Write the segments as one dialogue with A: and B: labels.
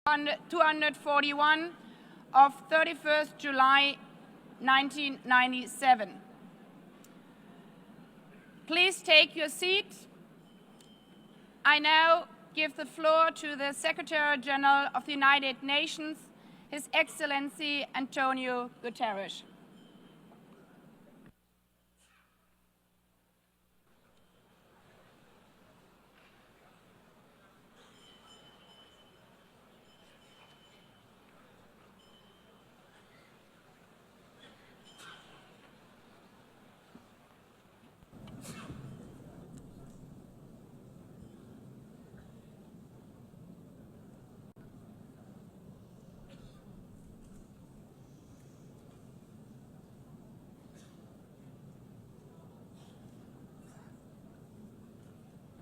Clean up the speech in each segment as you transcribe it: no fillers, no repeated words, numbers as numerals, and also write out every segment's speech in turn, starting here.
A: 241 of 31st July 1997. Please take your seat. I now give the floor to the Secretary General of the United Nations, His Excellency António Guterres.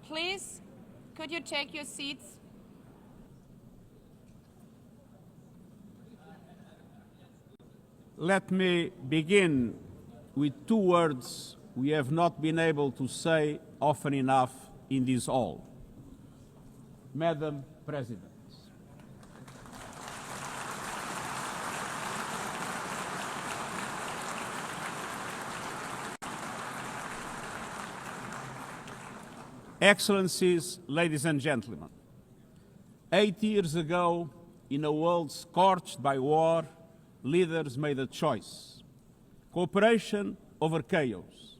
A: Please, could you take your seats?
B: Let me begin with two words we have not been able to say often enough in this hall. Madam President. Excellencies, ladies and gentlemen, 8 years ago, in a world scorched by war, leaders made a choice: cooperation over chaos,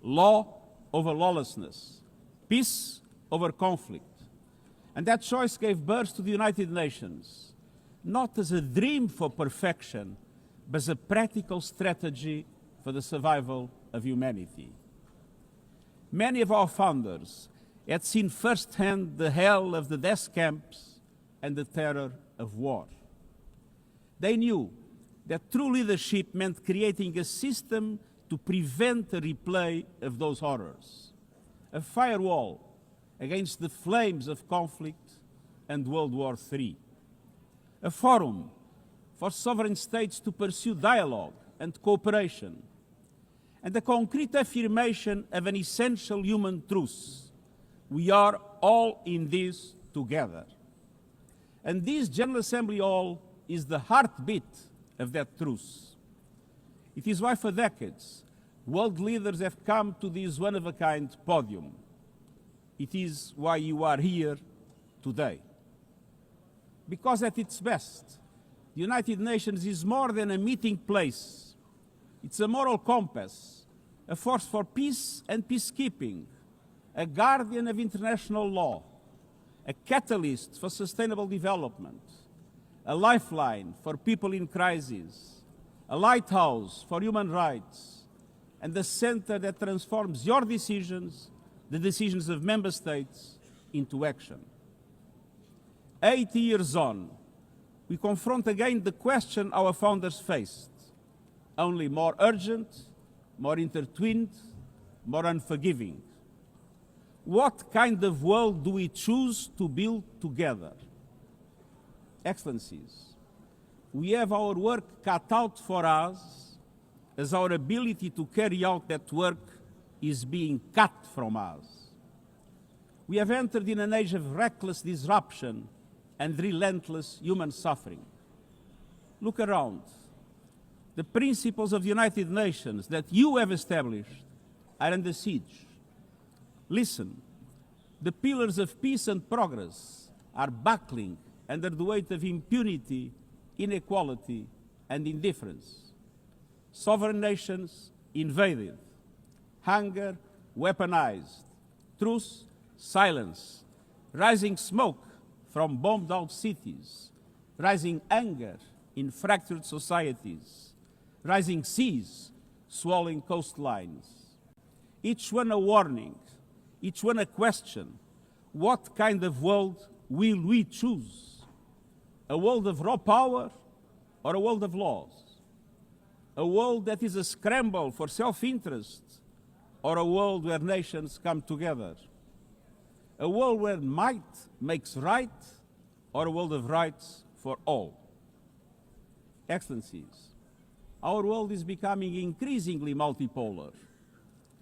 B: law over lawlessness, peace over conflict. And that choice gave birth to the United Nations, not as a dream for perfection, but as a practical strategy for the survival of humanity. Many of our founders had seen firsthand the hell of the death camps and the terror of war. They knew that true leadership meant creating a system to prevent a replay of those horrors, a firewall against the flames of conflict and World War III, a forum for sovereign states to pursue dialogue and cooperation, and a concrete affirmation of an essential human truth: we are all in this together. And this General Assembly Hall is the heartbeat of that truth. It is why for decades, world leaders have come to this one-of-a-kind podium. It is why you are here today. Because at its best, the United Nations is more than a meeting place. It's a moral compass, a force for peace and peacekeeping, a guardian of international law, a catalyst for sustainable development, a lifeline for people in crisis, a lighthouse for human rights, and the center that transforms your decisions, the decisions of member states, into action. 8 years on, we confront again the question our founders faced, only more urgent, more intertwined, more unforgiving. What kind of world do we choose to build together? Excellencies, we have our work cut out for us, as our ability to carry out that work is being cut from us. We have entered in an age of reckless disruption and relentless human suffering. Look around. The principles of the United Nations that you have established are under siege. Listen, the pillars of peace and progress are buckling under the weight of impunity, inequality, and indifference. Sovereign nations invaded, hunger weaponized, truth silence, rising smoke from bombed-out cities, rising anger in fractured societies, rising seas swallowing coastlines. Each one a warning, each one a question. What kind of world will we choose? A world of raw power or a world of laws? A world that is a scramble for self-interest or a world where nations come together? A world where might makes right or a world of rights for all? Excellencies, our world is becoming increasingly multipolar,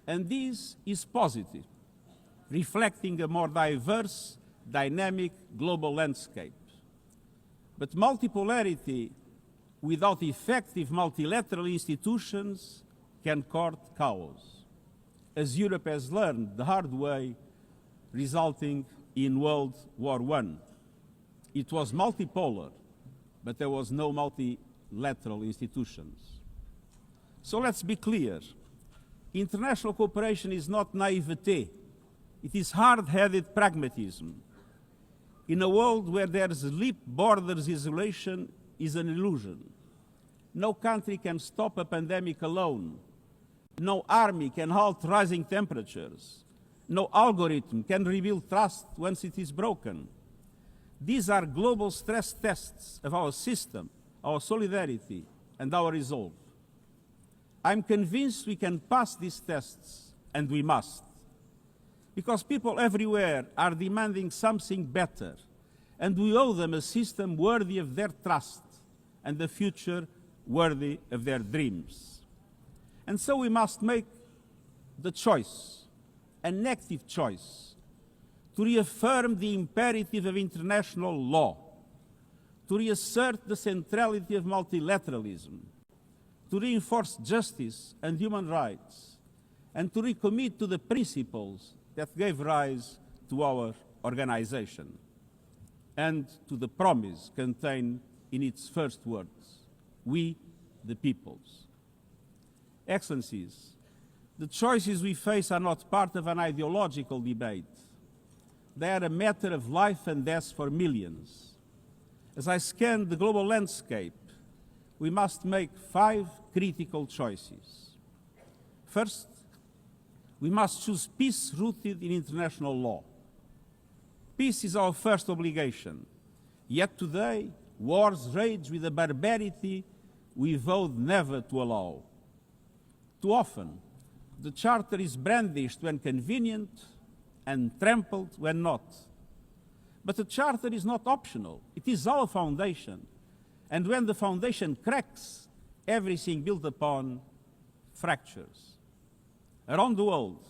B: and this is positive, reflecting a more diverse, dynamic global landscape. But multipolarity without effective multilateral institutions can court chaos, as Europe has learned the hard way, resulting in World War I. It was multipolar, but there was no multilateral institutions. So let's be clear. International cooperation is not naivete. It is hard-headed pragmatism. In a world where there's leap borders, isolation is an illusion. No country can stop a pandemic alone. No army can halt rising temperatures. No algorithm can rebuild trust once it is broken. These are global stress tests of our system, our solidarity, and our resolve. I'm convinced we can pass these tests, and we must. Because people everywhere are demanding something better, and we owe them a system worthy of their trust and a future worthy of their dreams. And so we must make the choice, an active choice, to reaffirm the imperative of international law, to reassert the centrality of multilateralism, to reinforce justice and human rights, and to recommit to the principles that gave rise to our organization, and to the promise contained in its first words, we the peoples. Excellencies, the choices we face are not part of an ideological debate. They are a matter of life and death for millions. As I scan the global landscape, we must make 5 critical choices. First, we must choose peace rooted in international law. Peace is our first obligation. Yet today, wars rage with a barbarity we vowed never to allow. Too often, the Charter is brandished when convenient and trampled when not. But the Charter is not optional. It is our foundation. And when the foundation cracks, everything built upon fractures. Around the world,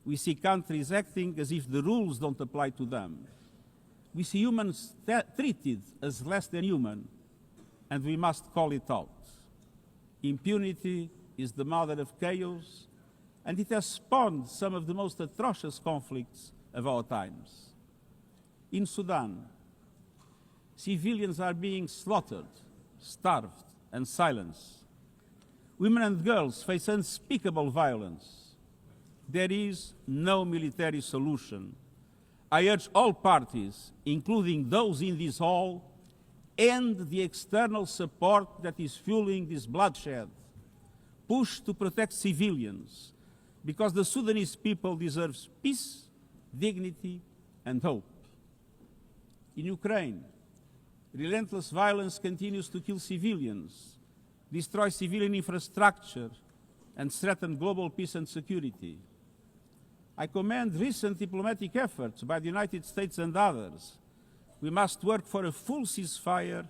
B: we see countries acting as if the rules don't apply to them. We see humans treated as less than human, and we must call it out. Impunity is the mother of chaos, and it has spawned some of the most atrocious conflicts of our times. In Sudan, civilians are being slaughtered, starved, and silenced. Women and girls face unspeakable violence. There is no military solution. I urge all parties, including those in this hall, end the external support that is fueling this bloodshed. Push to protect civilians, because the Sudanese people deserve peace, dignity, and hope. In Ukraine, relentless violence continues to kill civilians, destroy civilian infrastructure, and threaten global peace and security. I commend recent diplomatic efforts by the United States and others. We must work for a full ceasefire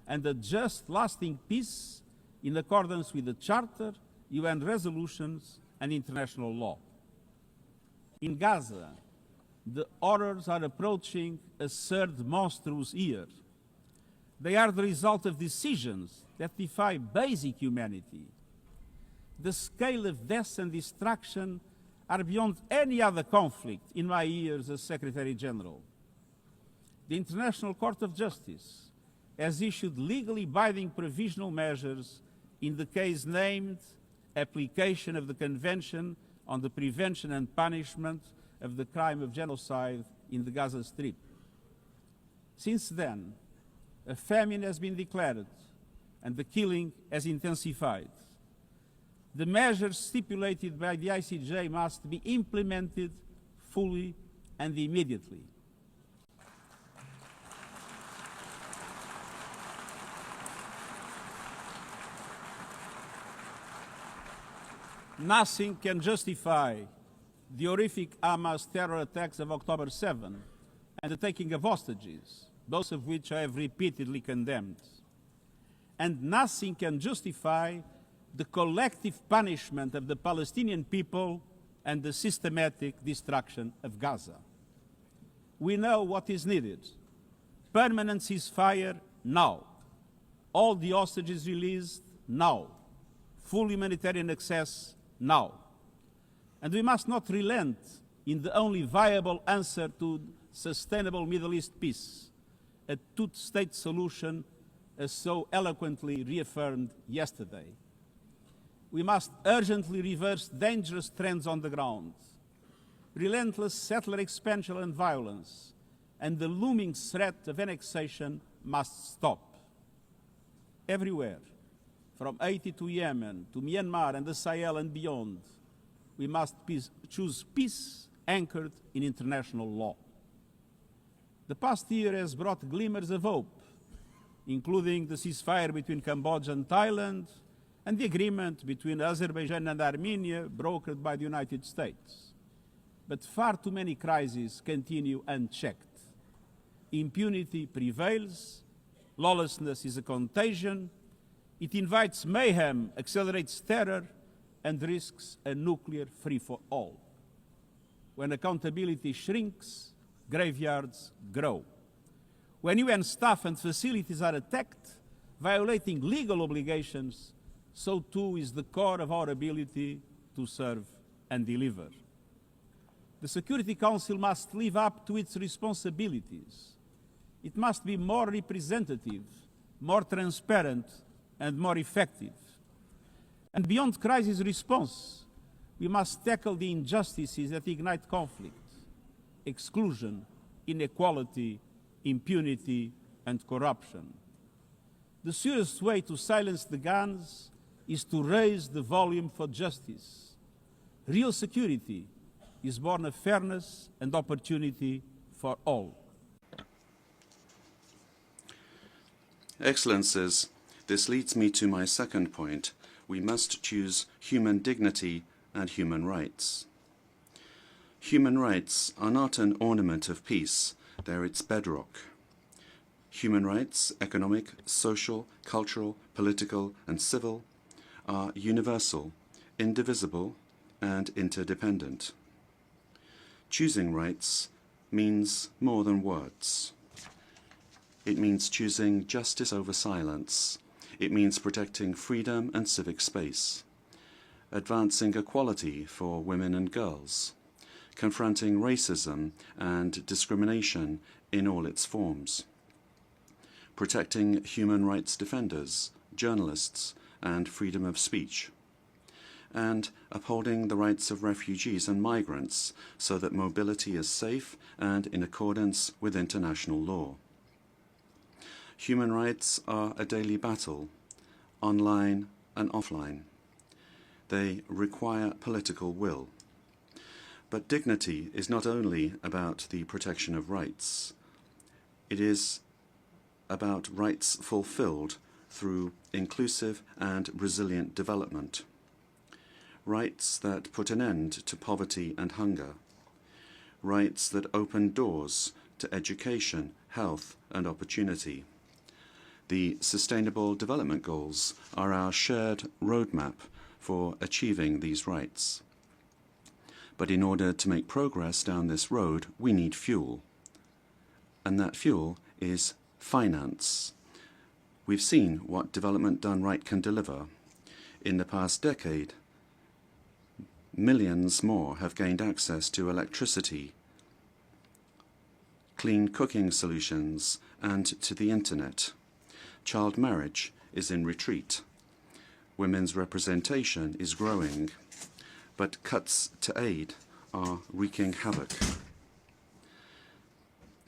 B: and a just, lasting peace in accordance with the Charter, UN resolutions, and international law. In Gaza, the horrors are approaching a third monstrous year. They are the result of decisions that defy basic humanity. The scale of death and destruction are beyond any other conflict in my years as Secretary General. The International Court of Justice has issued legally binding provisional measures in the case named Application of the Convention on the Prevention and Punishment of the Crime of Genocide in the Gaza Strip. Since then, a famine has been declared and the killing has intensified. The measures stipulated by the ICJ must be implemented fully and immediately. Nothing can justify the horrific Hamas terror attacks of October 7 and the taking of hostages, both of which I have repeatedly condemned. And nothing can justify the collective punishment of the Palestinian people and the systematic destruction of Gaza. We know what is needed: permanent ceasefire now. All the hostages released now. Full humanitarian access now. And we must not relent in the only viable answer to sustainable Middle East peace, a two-state solution as so eloquently reaffirmed yesterday. We must urgently reverse dangerous trends on the ground. Relentless settler expansion and violence, and the looming threat of annexation must stop. Everywhere, from Haiti to Yemen, to Myanmar and the Sahel and beyond, we must choose peace anchored in international law. The past year has brought glimmers of hope, including the ceasefire between Cambodia and Thailand, and the agreement between Azerbaijan and Armenia brokered by the United States. But far too many crises continue unchecked. Impunity prevails, lawlessness is a contagion, it invites mayhem, accelerates terror, and risks a nuclear free-for-all. When accountability shrinks, graveyards grow. When UN staff and facilities are attacked, violating legal obligations, so too is the core of our ability to serve and deliver. The Security Council must live up to its responsibilities. It must be more representative, more transparent, and more effective. And beyond crisis response, we must tackle the injustices that ignite conflict: exclusion, inequality, impunity, and corruption. The surest way to silence the guns is to raise the volume for justice. Real security is born of fairness and opportunity for all.
C: Excellencies, this leads me to my second point. We must choose human dignity and human rights. Human rights are not an ornament of peace, they're its bedrock. Human rights, economic, social, cultural, political, and civil, are universal, indivisible, and interdependent. Choosing rights means more than words. It means choosing justice over silence. It means protecting freedom and civic space, advancing equality for women and girls, confronting racism and discrimination in all its forms, protecting human rights defenders, journalists, and freedom of speech, and upholding the rights of refugees and migrants so that mobility is safe and in accordance with international law. Human rights are a daily battle, online and offline. They require political will. But dignity is not only about the protection of rights. It is about rights fulfilled through inclusive and resilient development. Rights that put an end to poverty and hunger. Rights that open doors to education, health, and opportunity. The Sustainable Development Goals are our shared roadmap for achieving these rights. But in order to make progress down this road, we need fuel. And that fuel is finance. We've seen what development done right can deliver. In the past decade, millions more have gained access to electricity, clean cooking solutions, and to the internet. Child marriage is in retreat. Women's representation is growing, but cuts to aid are wreaking havoc.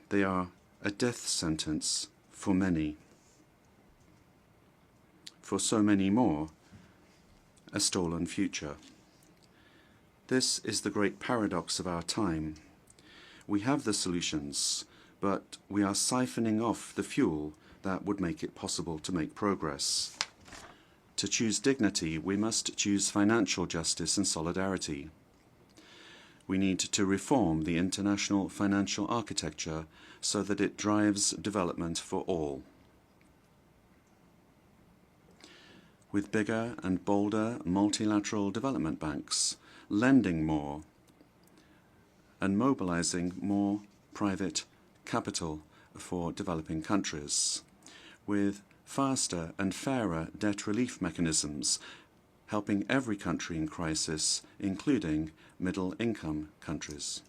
C: They are a death sentence for many. For so many more, a stolen future. This is the great paradox of our time. We have the solutions, but we are siphoning off the fuel that would make it possible to make progress. To choose dignity, we must choose financial justice and solidarity. We need to reform the international financial architecture so that it drives development for all. With bigger and bolder multilateral development banks, lending more, and mobilizing more private capital for developing countries. with faster and fairer debt relief mechanisms, helping every country in crisis, including middle-income countries.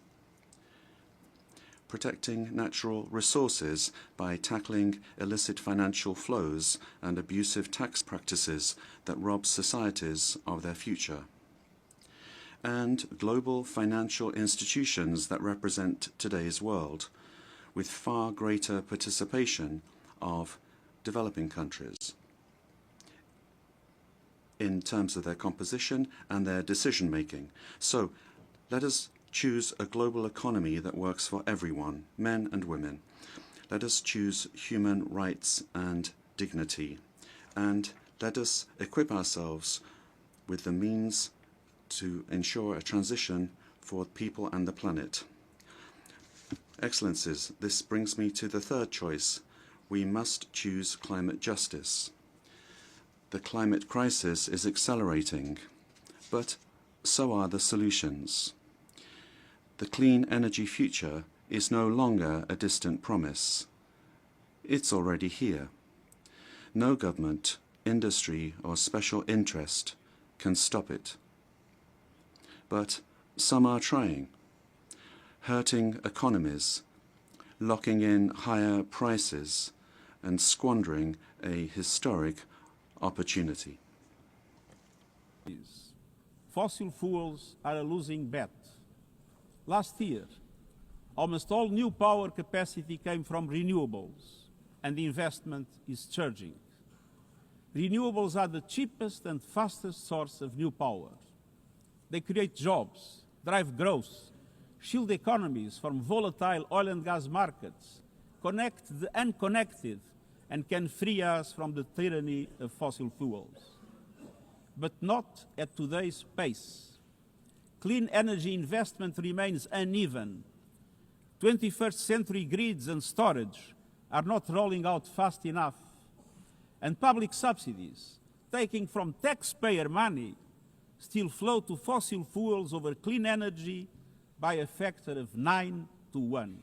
C: Protecting natural resources by tackling illicit financial flows and abusive tax practices that rob societies of their future. And global financial institutions that represent today's world, with far greater participation of developing countries in terms of their composition and their decision-making. So let us choose a global economy that works for everyone, men and women. Let us choose human rights and dignity. And let us equip ourselves with the means to ensure a transition for people and the planet. Excellencies, this brings me to the third choice. We must choose climate justice. The climate crisis is accelerating, but so are the solutions. The clean energy future is no longer a distant promise. It's already here. No government, industry, or special interest can stop it. But some are trying, hurting economies, locking in higher prices, and squandering a historic opportunity.
B: Fossil fuels are a losing bet. Last year, almost all new power capacity came from renewables, and the investment is surging. Renewables are the cheapest and fastest source of new power. They create jobs, drive growth, shield economies from volatile oil and gas markets, connect the unconnected, and can free us from the tyranny of fossil fuels. But not at today's pace. Clean energy investment remains uneven. 21st century grids and storage are not rolling out fast enough. And public subsidies, taking from taxpayer money, still flow to fossil fuels over clean energy by a factor of 9 to 1.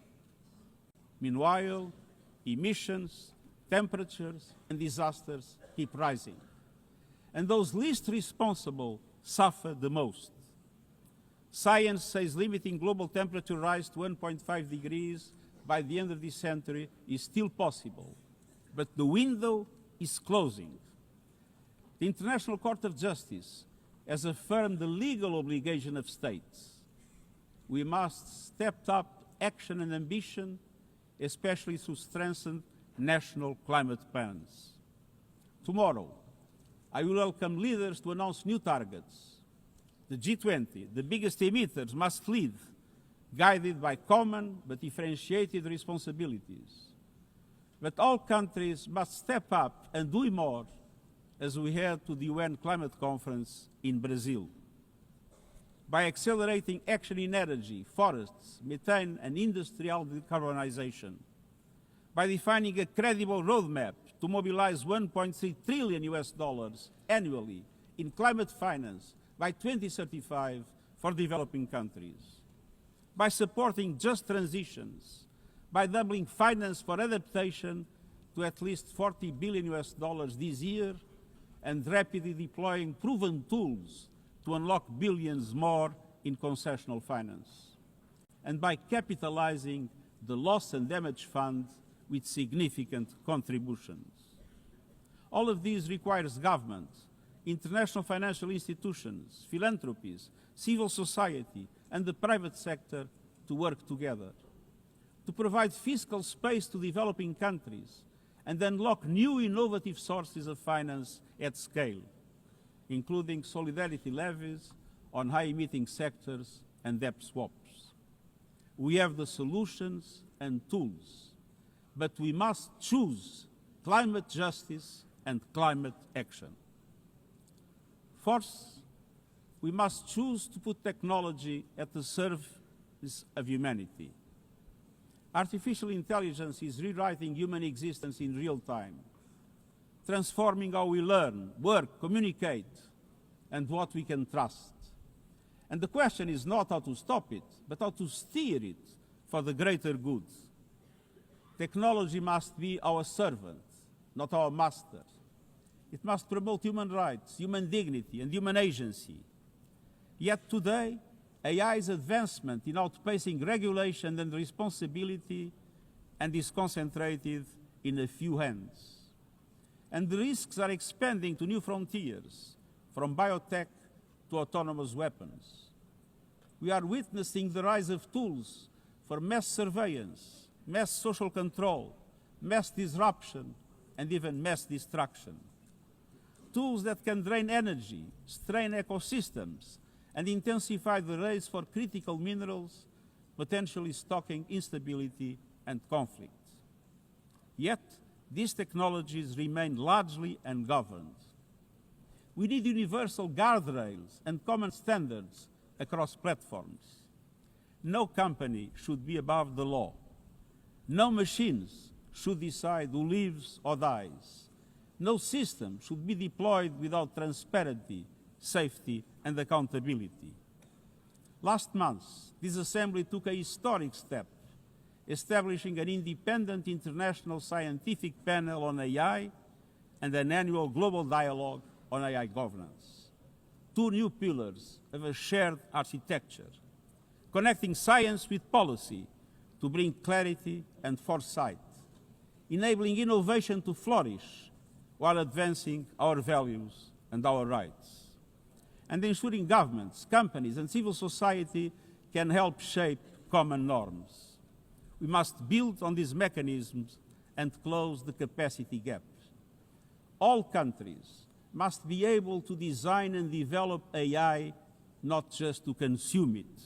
B: Meanwhile, emissions, temperatures, and disasters keep rising. And those least responsible suffer the most. Science says limiting global temperature rise to 1.5 degrees by the end of this century is still possible, but the window is closing. The International Court of Justice has affirmed the legal obligation of states. We must step up action and ambition, especially through strengthened national climate plans. Tomorrow, I will welcome leaders to announce new targets. The G20, the biggest emitters, must lead, guided by common but differentiated responsibilities. But all countries must step up and do more as we head to the UN Climate Conference in Brazil. By accelerating action in energy, forests, methane, and industrial decarbonization. By defining a credible roadmap to mobilize $1.3 trillion annually in climate finance by 2035 for developing countries. By supporting just transitions, by doubling finance for adaptation to at least $40 billion this year, and rapidly deploying proven tools to unlock billions more in concessional finance. And by capitalizing the Loss and Damage Fund with significant contributions. All of these requires government, international financial institutions, philanthropies, civil society, and the private sector to work together, to provide fiscal space to developing countries and unlock new innovative sources of finance at scale, including solidarity levies on high-emitting sectors and debt swaps. We have the solutions and tools, but we must choose climate justice and climate action. First, we must choose to put technology at the service of humanity. Artificial intelligence is rewriting human existence in real time, transforming how we learn, work, communicate, and what we can trust. And the question is not how to stop it, but how to steer it for the greater good. Technology must be our servant, not our master. It must promote human rights, human dignity, and human agency. Yet today, AI's advancement in outpacing regulation and responsibility and is concentrated in a few hands. And the risks are expanding to new frontiers, from biotech to autonomous weapons. We are witnessing the rise of tools for mass surveillance, mass social control, mass disruption, and even mass destruction. Tools that can drain energy, strain ecosystems, and intensify the race for critical minerals, potentially stoking instability and conflict. Yet, these technologies remain largely ungoverned. We need universal guardrails and common standards across platforms. No company should be above the law. No machines should decide who lives or dies. No system should be deployed without transparency, safety, and accountability. Last month, this Assembly took a historic step, establishing an independent international scientific panel on AI and an annual global dialogue on AI governance. Two new pillars of a shared architecture, connecting science with policy to bring clarity and foresight, enabling innovation to flourish while advancing our values and our rights, and ensuring governments, companies, and civil society can help shape common norms. We must build on these mechanisms and close the capacity gap. All countries must be able to design and develop AI, not just to consume it.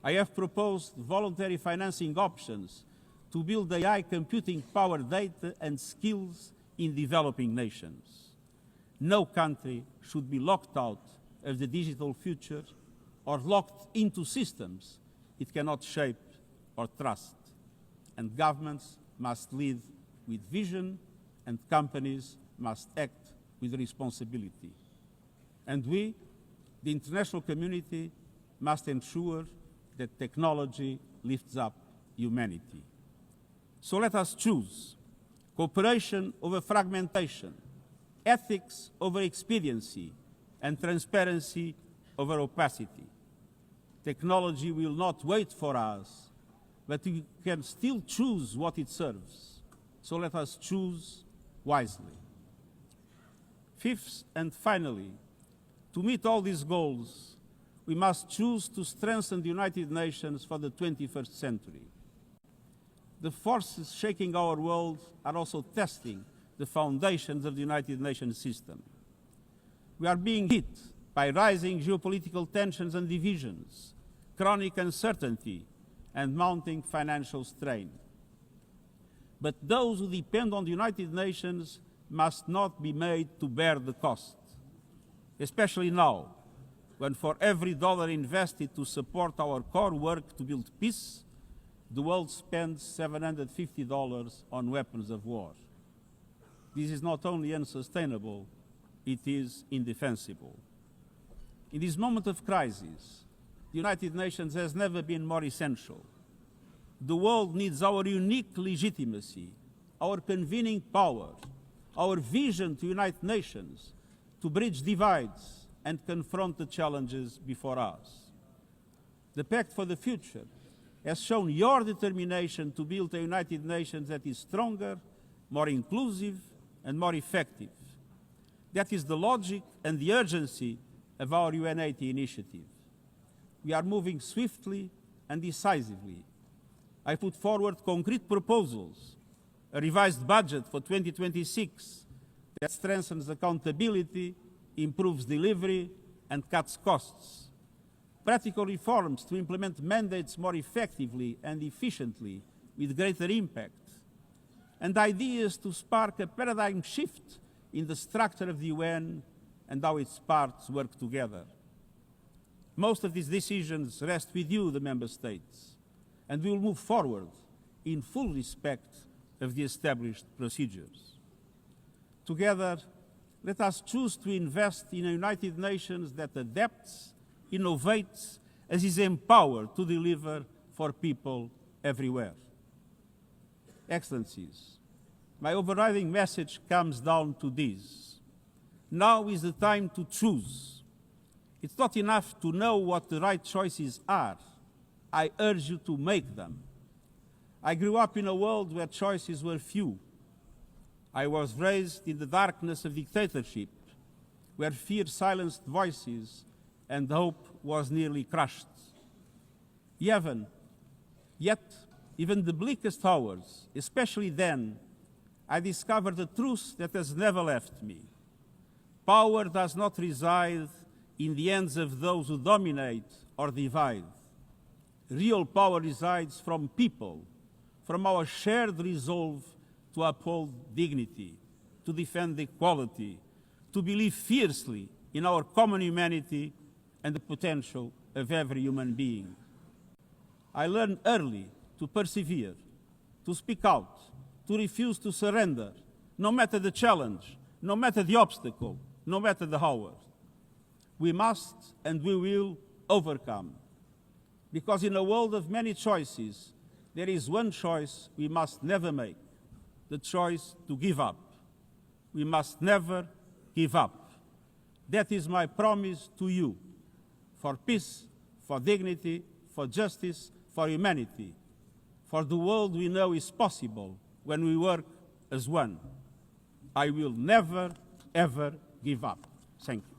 B: I have proposed voluntary financing options to build AI computing power, data, and skills in developing nations. No country should be locked out of the digital future or locked into systems it cannot shape or trust. And governments must lead with vision, and companies must act with responsibility. And we, the international community, must ensure that technology lifts up humanity. So let us choose cooperation over fragmentation, ethics over expediency, and transparency over opacity. Technology will not wait for us, but we can still choose what it serves. So let us choose wisely. Fifth and finally, to meet all these goals, we must choose to strengthen the United Nations for the 21st century. The forces shaking our world are also testing the foundations of the United Nations system. We are being hit by rising geopolitical tensions and divisions, chronic uncertainty, and mounting financial strain. But those who depend on the United Nations must not be made to bear the cost, especially now, when for every dollar invested to support our core work to build peace, the world spends $750 on weapons of war. This is not only unsustainable, it is indefensible. In this moment of crisis, the United Nations has never been more essential. The world needs our unique legitimacy, our convening power, our vision to unite nations, to bridge divides and confront the challenges before us. The Pact for the Future has shown your determination to build a United Nations that is stronger, more inclusive, and more effective. That is the logic and the urgency of our UN80 initiative. We are moving swiftly and decisively. I put forward concrete proposals, a revised budget for 2026 that strengthens accountability, improves delivery, and cuts costs. Practical reforms to implement mandates more effectively and efficiently with greater impact. And ideas to spark a paradigm shift in the structure of the UN and how its parts work together. Most of these decisions rest with you, the member states, and we will move forward in full respect of the established procedures. Together, let us choose to invest in a United Nations that adapts, innovates, and is empowered to deliver for people everywhere. Excellencies, my overriding message comes down to this. Now is the time to choose. It's not enough to know what the right choices are. I urge you to make them. I grew up in a world where choices were few. I was raised in the darkness of dictatorship, where fear silenced voices and hope was nearly crushed. Yet, even the bleakest hours, especially then, I discovered a truth that has never left me. Power does not reside in the hands of those who dominate or divide. Real power resides from people, from our shared resolve to uphold dignity, to defend equality, to believe fiercely in our common humanity and the potential of every human being. I learned early to persevere, to speak out, to refuse to surrender, no matter the challenge, no matter the obstacle, no matter the hour. We must and we will overcome. Because in a world of many choices, there is one choice we must never make, the choice to give up. We must never give up. That is my promise to you, for peace, for dignity, for justice, for humanity, for the world we know is possible when we work as one. I will never, ever give up. Thank you.